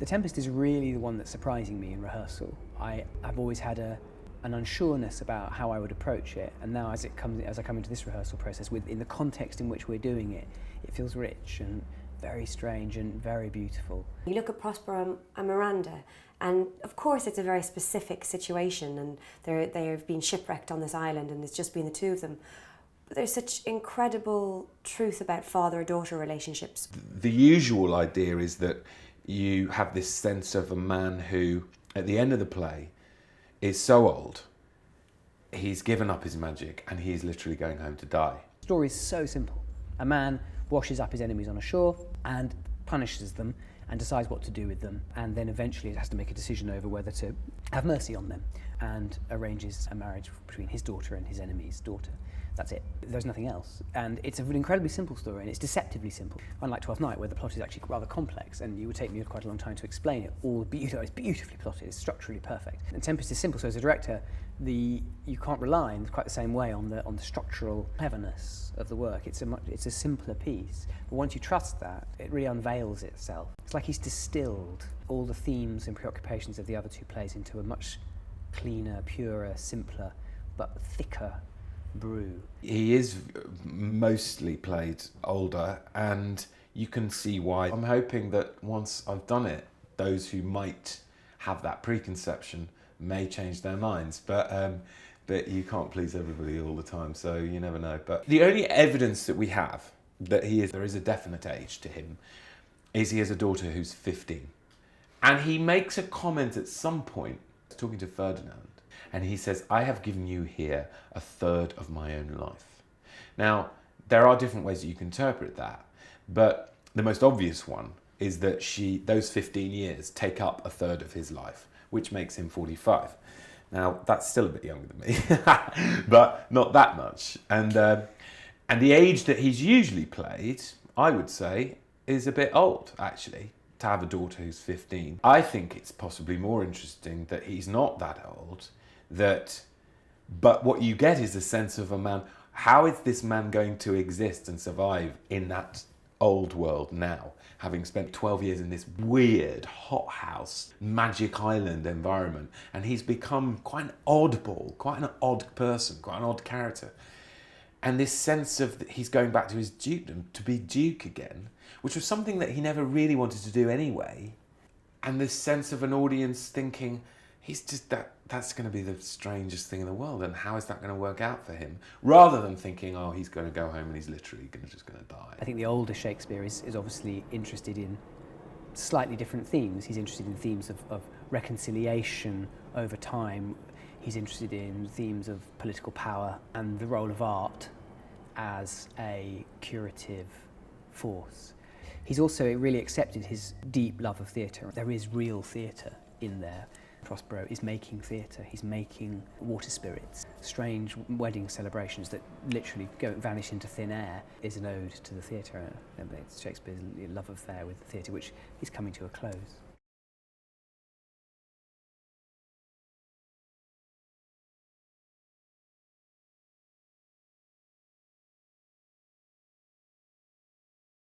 The Tempest is really the one that's surprising me in rehearsal. I've always had an unsureness about how I would approach it, and now as I come into this rehearsal process, in the context in which we're doing it, it feels rich and very strange and very beautiful. You look at Prospero and Miranda, and of course it's a very specific situation, and they have been shipwrecked on this island, and it's just been the two of them. But there's such incredible truth about father-daughter relationships. The usual idea is that you have this sense of a man who, at the end of the play, is so old, he's given up his magic and he's literally going home to die. The story is so simple. A man washes up his enemies on a shore and punishes them and decides what to do with them, and then eventually it has to make a decision over whether to have mercy on them, and arranges a marriage between his daughter and his enemy's daughter. That's it. There's nothing else. And it's an incredibly simple story, and it's deceptively simple. Unlike Twelfth Night, where the plot is actually rather complex, and you would take me quite a long time to explain it. It's beautifully plotted, it's structurally perfect. And Tempest is simple, so as a director, you can't rely in quite the same way on the structural cleverness of the work. It's a simpler piece. But once you trust that, it really unveils itself. It's like he's distilled all the themes and preoccupations of the other two plays into a much cleaner, purer, simpler, but thicker brew. He is mostly played older, and you can see why. I'm hoping that once I've done it, those who might have that preconception may change their minds, but you can't please everybody all the time, so you never know. But the only evidence that we have that there is a definite age to him is he has a daughter who's 15. And he makes a comment at some point, talking to Ferdinand, and he says, "I have given you here a third of my own life." Now, there are different ways that you can interpret that, but the most obvious one is that those 15 years take up a third of his life, which makes him 45. Now, that's still a bit younger than me, but not that much. And the age that he's usually played, I would say, is a bit old, actually, to have a daughter who's 15. I think it's possibly more interesting that he's not that old, but what you get is a sense of a man. How is this man going to exist and survive in that old world now, having spent 12 years in this weird hothouse magic island environment? And he's become quite an oddball, quite an odd person, quite an odd character. And this sense of that he's going back to his dukedom, to be duke again, which was something that he never really wanted to do anyway. And this sense of an audience thinking, he's just that's going to be the strangest thing in the world, and how is that going to work out for him? Rather than thinking, oh, he's going to go home and he's literally just going to die. I think the older Shakespeare is obviously interested in slightly different themes. He's interested in themes of reconciliation over time. He's interested in themes of political power and the role of art as a curative force. He's also really accepted his deep love of theatre. There is real theatre in there. Prospero is making theatre. He's making water spirits. Strange wedding celebrations that literally vanish into thin air is an ode to the theatre. It's Shakespeare's love affair with the theatre, which is coming to a close.